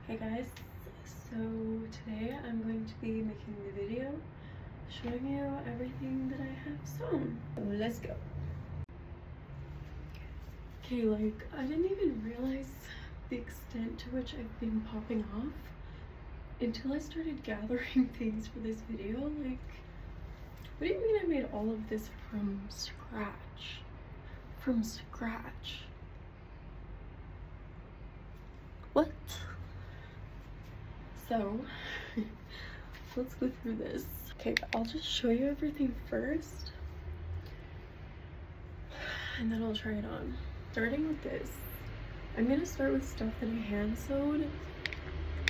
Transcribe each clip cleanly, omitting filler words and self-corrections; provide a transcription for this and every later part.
Hey guys, so today I'm going to be making the video showing you everything that I have sewn. So let's go. Okay, like I didn't even realize the extent to which I've been popping off until I started gathering things for this video. Like, what do you mean I made all of this from scratch? From scratch? What? So let's go through this. Okay, I'll just show you everything first and then I'll try it on. Starting with this, I'm gonna start with stuff that I hand sewed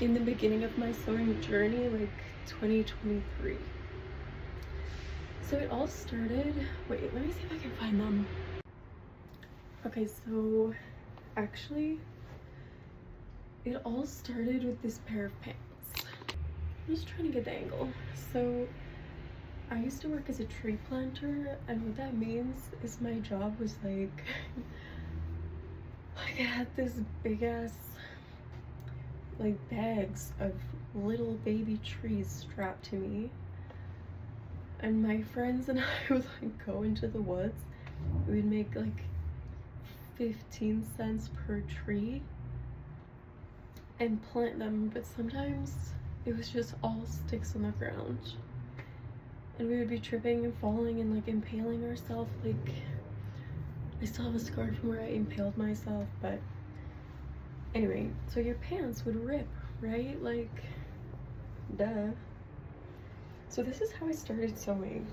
in the beginning of my sewing journey, like 2023. So it all started, wait, let me see if I can find them. Okay, so actually it all started with this pair of pants. I'm just trying to get the angle. So I used to work as a tree planter, and what that means is my job was like I had this big ass like bags of little baby trees strapped to me, and my friends and I would like go into the woods. We'd make like 15 cents per tree and plant them, but sometimes it was just all sticks on the ground and we would be tripping and falling and like impaling ourselves. Like, I still have a scar from where I impaled myself, but anyway, so your pants would rip, right? Like, duh. So this is how I started sewing.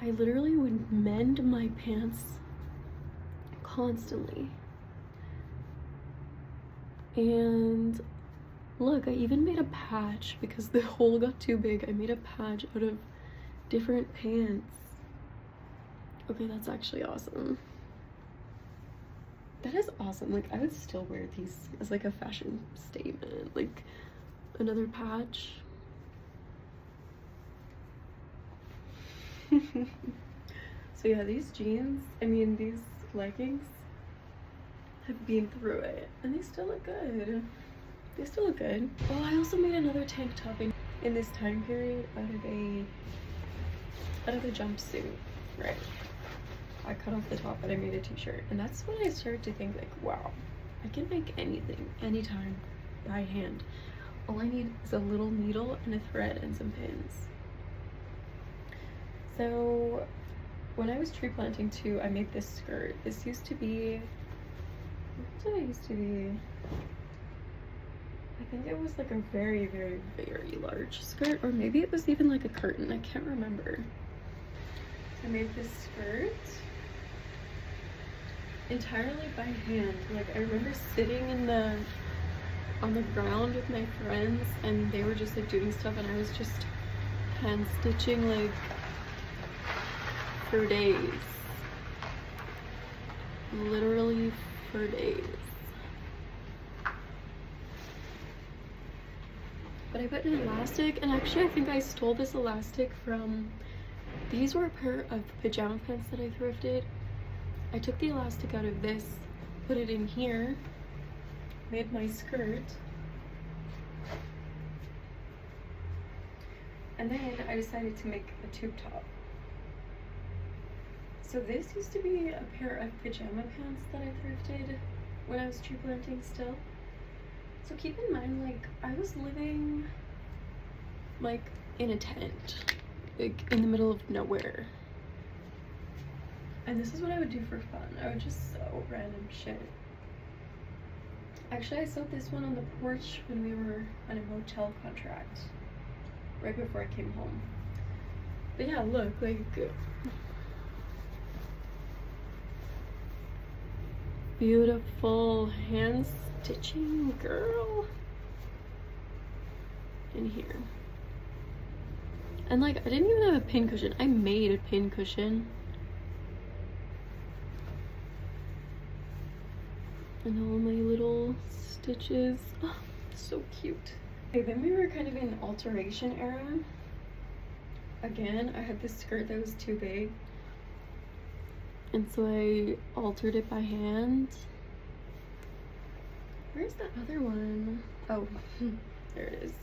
I literally would mend my pants constantly. And look, I even made a patch because the hole got too big. I made a patch out of different pants. Okay, that's actually awesome. That is awesome. Like, I would still wear these as like a fashion statement. Like, another patch. So yeah, these jeans, these leggings have been through it and they still look good. They still look good. Oh, I also made another tank top in this time period out of a jumpsuit. Right, I cut off the top but I made a t-shirt, and that's when I started to think like, wow, I can make anything anytime by hand. All I need is a little needle and a thread and some pins. So when I was tree planting too, I made this skirt. This used to be, what did it used to be? I think it was like a very, very, very large skirt, or maybe it was even like a curtain. I can't remember. I made this skirt entirely by hand. Like, I remember sitting on the ground with my friends, and they were just like doing stuff, and I was just hand stitching like for days. Literally for days. But I put an elastic, and actually I think I stole this elastic from, these were a pair of pajama pants that I thrifted. I took the elastic out of this, put it in here, made my skirt, and then I decided to make a tube top. So this used to be a pair of pajama pants that I thrifted when I was tree planting still. So keep in mind, like, I was living like in a tent, like in the middle of nowhere. And this is what I would do for fun. I would just sew random shit. Actually, I sewed this one on the porch when we were on a motel contract, right before I came home. But yeah, look, like, beautiful hand stitching, girl, in here. And like, I didn't even have a pin cushion. I made a pin cushion. And all my little stitches. Oh, so cute. Okay, then we were kind of in alteration era. Again, I had this skirt that was too big, and so I altered it by hand. Where's the other one? Oh, there it is.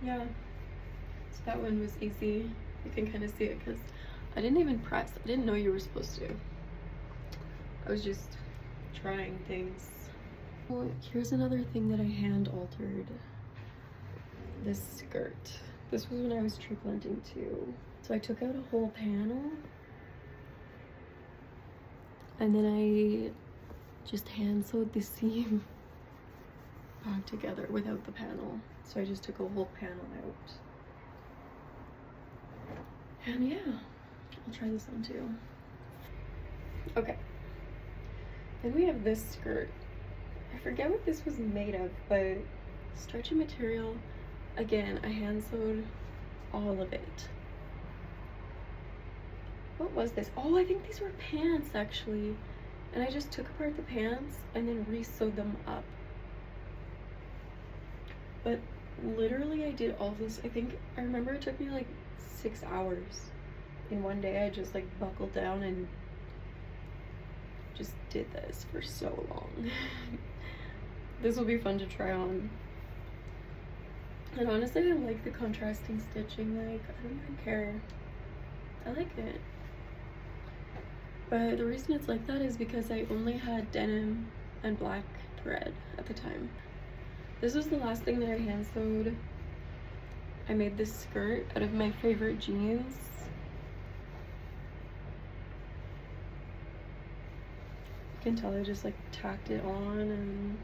Yeah, so that one was easy. You can kind of see it because I didn't even press. I didn't know you were supposed to. I was just trying things. Well, here's another thing that I hand altered. This skirt. This was when I was tree planting too. So I took out a whole panel and then I just hand sewed the seam back together without the panel. So I just took a whole panel out. And yeah, I'll try this on too. Okay. Then we have this skirt. I forget what this was made of, but stretchy material. Again, I hand sewed all of it. What was this? Oh, I think these were pants actually. And I just took apart the pants and then re-sewed them up. But literally I did all this. I remember it took me like 6 hours. In one day I just like buckled down and just did this for so long. This will be fun to try on. And honestly, I like the contrasting stitching. Like, I don't even care. I like it. But the reason it's like that is because I only had denim and black thread at the time. This was the last thing that I hand sewed. I made this skirt out of my favorite jeans. You can tell I just like tacked it on and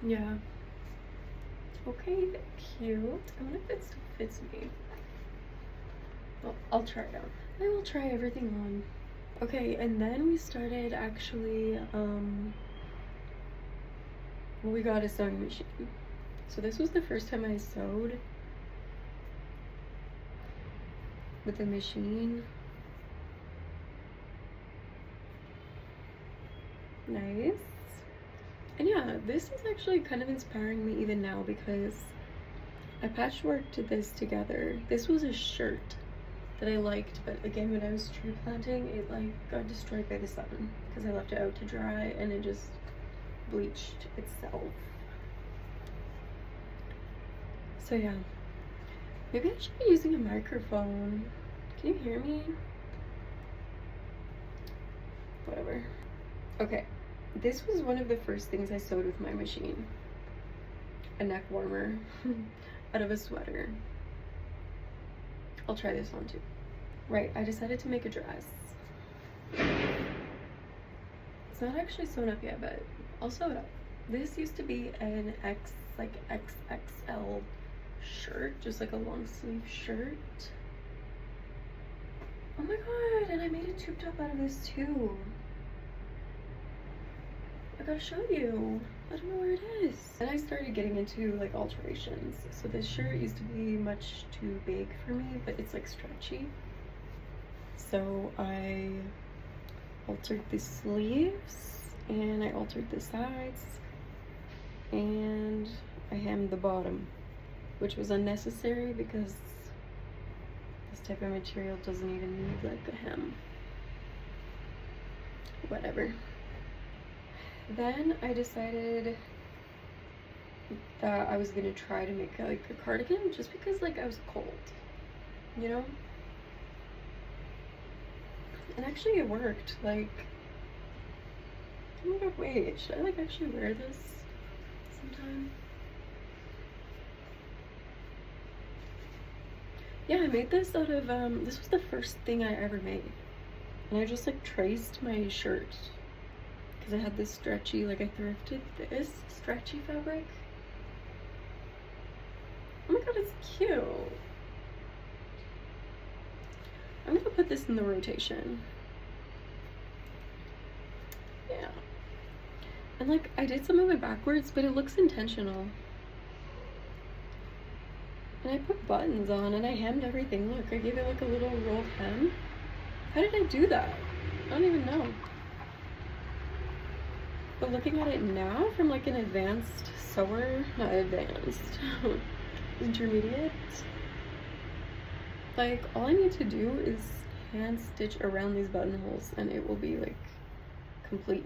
yeah. Okay, cute. I wonder if it still fits me. Well, I'll try it on. I will try everything on. Okay, and then we started actually, we got a sewing machine. So this was the first time I sewed with a machine. Nice. And yeah, this is actually kind of inspiring me even now because I patchworked this together. This was a shirt that I liked, but again, when I was tree planting, it like got destroyed by the sun because I left it out to dry and it just bleached itself. So yeah, maybe I should be using a microphone. Can you hear me? Whatever. Okay. This was one of the first things I sewed with my machine. A neck warmer out of a sweater. I'll try this on too. Right, I decided to make a dress. It's not actually sewn up yet, but I'll sew it up. This used to be an XXL shirt, just like a long sleeve shirt. Oh my god, and I made a tube top out of this too. I gotta show you. I don't know where it is. And I started getting into like alterations. So this shirt used to be much too big for me, but it's like stretchy. So I altered the sleeves and I altered the sides and I hemmed the bottom, which was unnecessary because this type of material doesn't even need like a hem. Whatever. Then I decided that I was gonna try to make like a cardigan just because like I was cold, you know? And actually it worked. Like, oh my god, wait, should I like actually wear this sometime? Yeah, I made this out of, this was the first thing I ever made. And I just like traced my shirt. I had this stretchy, like I thrifted this stretchy fabric. Oh my god, it's cute. I'm gonna put this in the rotation. Yeah. And like, I did some of it backwards, but it looks intentional. And I put buttons on and I hemmed everything. Look, I gave it like a little rolled hem. How did I do that? I don't even know. But looking at it now from like an advanced sewer, not advanced, intermediate, Like, all I need to do is hand stitch around these buttonholes and it will be like complete.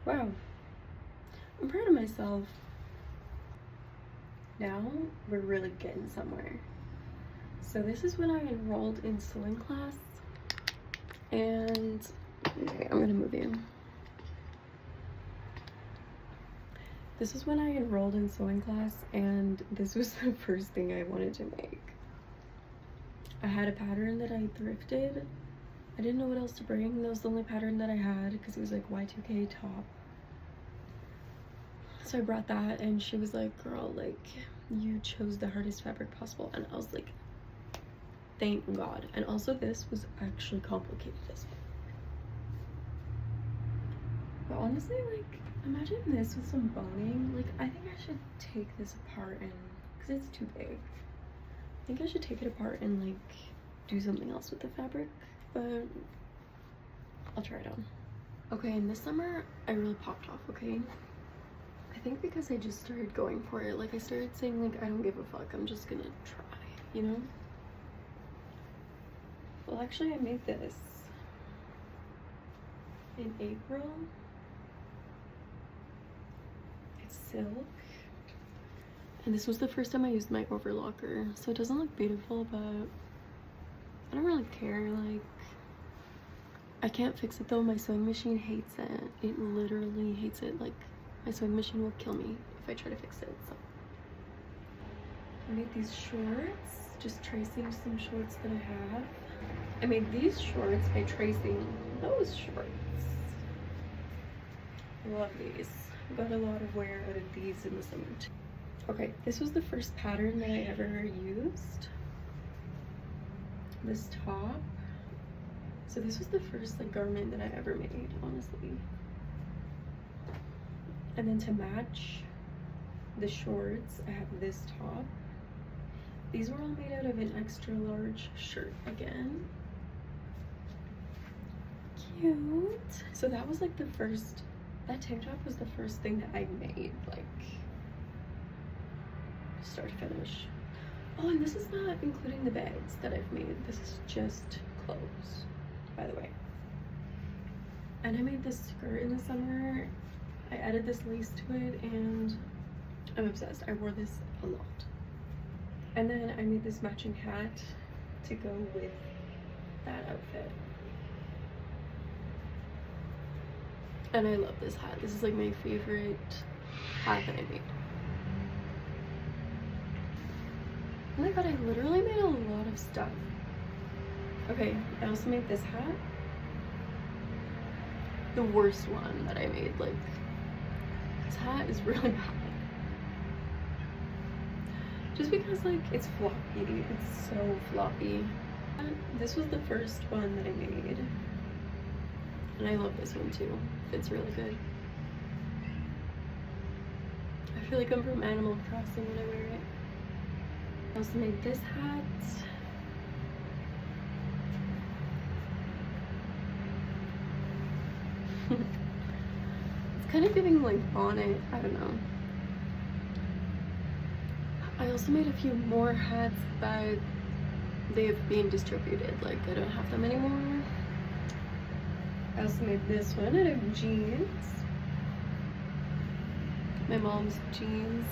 Wow, I'm proud of myself. Now we're really getting somewhere. So this is when I enrolled in sewing class, and okay, I'm gonna move you. This is when I enrolled in sewing class, and this was the first thing I wanted to make. I had a pattern that I thrifted. I didn't know what else to bring. That was the only pattern that I had because it was like Y2K top. So I brought that, and she was like, girl, like, you chose the hardest fabric possible. And I was like, thank God. And also this was actually complicated as well. But honestly, like, imagine this with some boning. Like, I think I should take this apart and, because it's too big. I think I should take it apart and like do something else with the fabric, but I'll try it on. Okay, and this summer I really popped off, okay? I think because I just started going for it. Like, I started saying like, I don't give a fuck, I'm just gonna try, you know? Well, actually I made this in April. It's silk. And this was the first time I used my overlocker, so it doesn't look beautiful, but I don't really care. Like, I can't fix it though. My sewing machine hates it. It literally hates it. Like, my sewing machine will kill me if I try to fix it. So I made these shorts, just tracing some shorts that I have. I made these shorts by tracing those shorts. I love these. I got a lot of wear out of these in the summer too. Okay, this was the first pattern that I ever used. This top. So this was the first like garment that I ever made, honestly. And then to match the shorts, I have this top. These were all made out of an extra large shirt again. Cute. So that was like the first, that tank top was the first thing that I made, like start to finish. Oh, and this is not including the bags that I've made. This is just clothes, by the way. And I made this skirt in the summer. I added this lace to it and I'm obsessed. I wore this a lot. And then I made this matching hat to go with that outfit. And I love this hat. This is like my favorite hat that I made. Oh my god, I literally made a lot of stuff. Okay, I also made this hat. The worst one that I made. Like, this hat is really bad. Just because, like, it's floppy. It's so floppy. This was the first one that I made. And I love this one too. It's really good. I feel like I'm from Animal Crossing when I wear it. I also made this hat. It's kind of giving like bonnet, I don't know. I also made a few more hats, but they've been distributed, like I don't have them anymore. I also made this one out of jeans. My mom's jeans.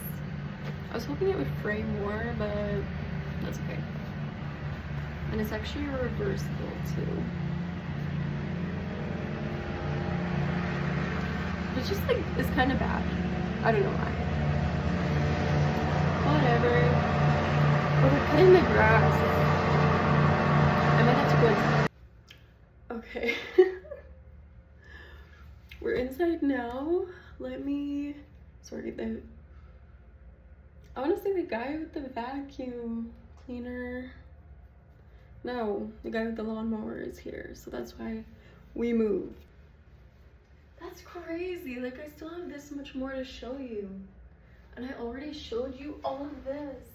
I was hoping it would fray more, but that's okay. And it's actually reversible too. It's just like, it's kind of bad. I don't know why. Whatever. Oh, they're cutting the grass. I might have to go inside. Okay. We're inside now. Let me, sorry, I want to say the guy with the vacuum cleaner. No, the guy with the lawnmower is here, so that's why we moved. That's crazy. Like, I still have this much more to show you. And I already showed you all of this.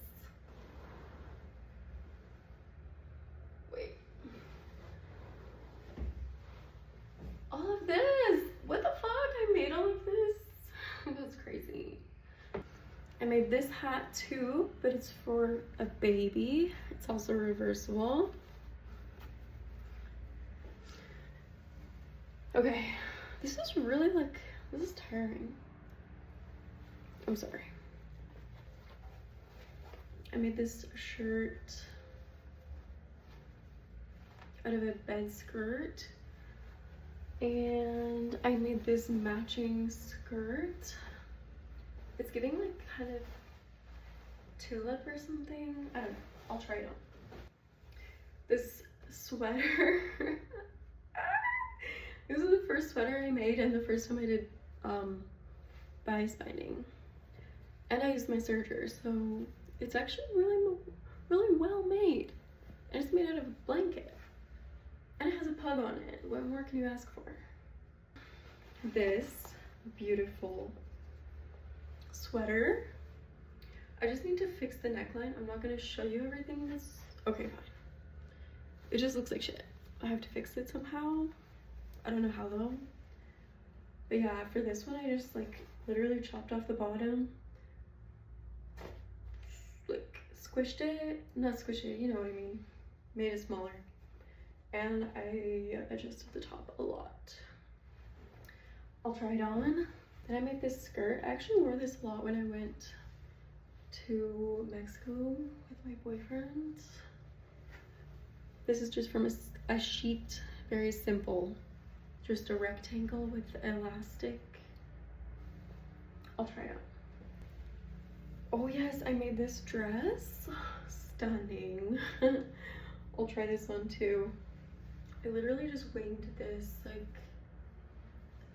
Wait. All of this. What the fuck? I made all of this. That's crazy. I made made this hat too, but it's for a baby. It's also reversible. Okay, this is really like, this is tiring. I'm sorry. I made this shirt out of a bed skirt, and I made this matching skirt. It's giving like kind of tulip or something. I don't know. I'll try it on. This sweater. This is the first sweater I made and the first time I did bias binding. And I used my serger, so it's actually really well made. And it's made out of a blanket. And it has a pug on it. What more can you ask for? This beautiful sweater. I just need to fix the neckline. I'm not gonna show you everything that's okay, fine. It just looks like shit. I have to fix it somehow. I don't know how though. But yeah, for this one I just like literally chopped off the bottom, like squished it, not squished it, you know what I mean, made it smaller, and I adjusted the top a lot. I'll try it on. Then I made this skirt. I actually wore this a lot when I went to Mexico with my boyfriend. This is just from a sheet, very simple, just a rectangle with elastic. I'll try it out. Oh yes, I made this dress. Stunning. I'll try this on too. I literally just winged this, like,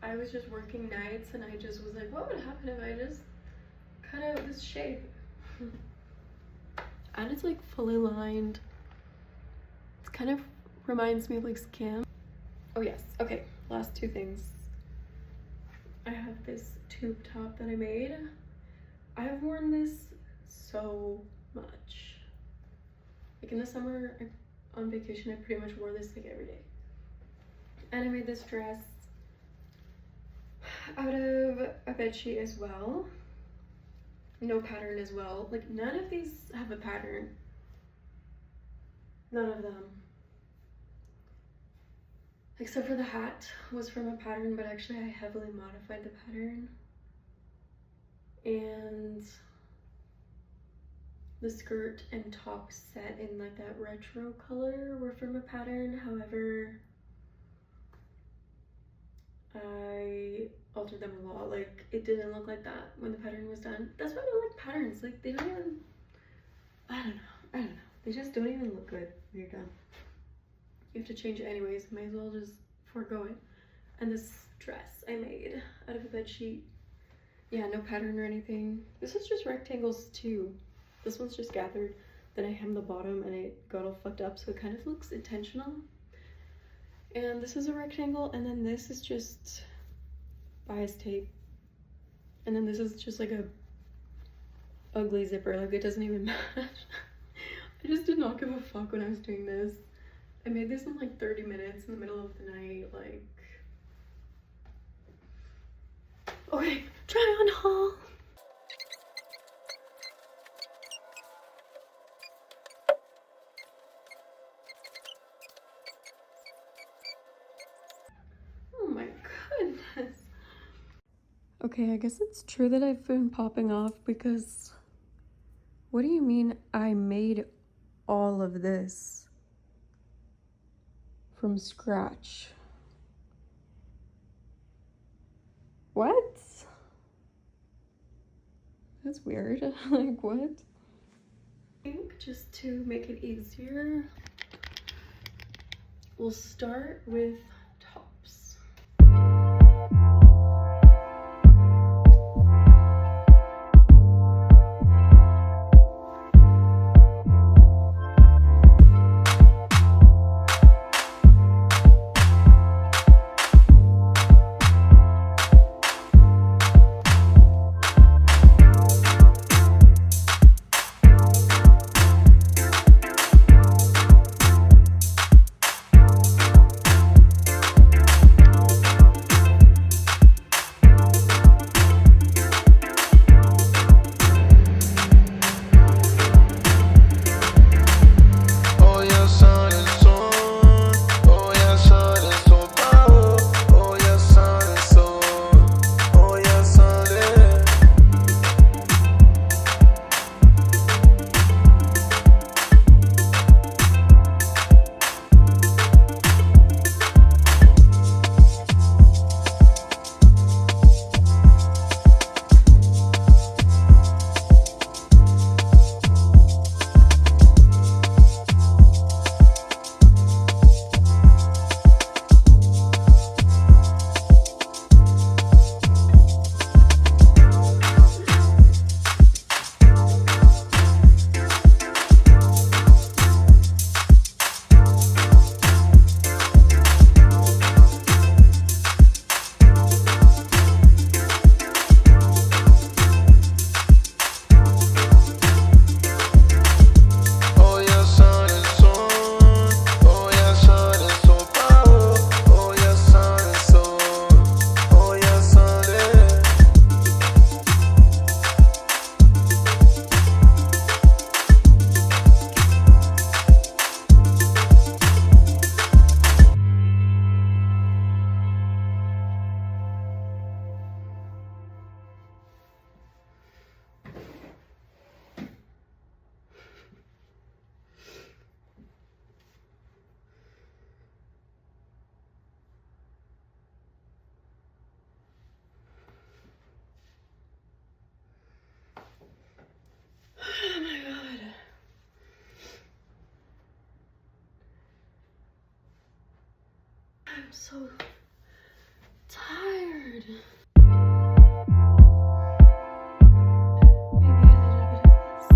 I was just working nights and I just was like, what would happen if I just cut out this shape? And it's like fully lined. It kind of reminds me of like Skim. Oh yes, okay, last two things. I have this tube top that I made. I have worn this so much. Like in the summer on vacation, I pretty much wore this like every day. And I made this dress out of a bedsheet as well. No pattern as well. Like none of these have a pattern. None of them. Except for the hat was from a pattern, but actually I heavily modified the pattern. And the skirt and top set in like that retro color were from a pattern. However, I altered them a lot. Like it didn't look like that when the pattern was done. That's why I don't like patterns. Like they don't even, I don't know. They just don't even look good when you're done. You have to change it anyways. Might as well just forego it. And this dress I made out of a bed sheet. Yeah, no pattern or anything. This is just rectangles too. This one's just gathered. Then I hemmed the bottom and it got all fucked up, so it kind of looks intentional. And this is a rectangle, and then this is just bias tape. And then this is just like a ugly zipper, like it doesn't even match. I just did not give a fuck when I was doing this. I made this in like 30 minutes in the middle of the night, like. Okay, try on haul. Oh my goodness. Okay, I guess it's true that I've been popping off because what do you mean I made all of this from scratch? What? That's weird. Like, what? I think just to make it easier, we'll start with tops. I'm so tired. Maybe a little bit of this.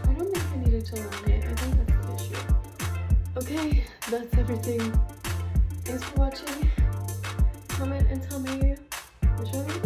I don't think I needed to line it. I think that's the issue. Okay, that's everything. Thanks for watching. Comment and tell me which one you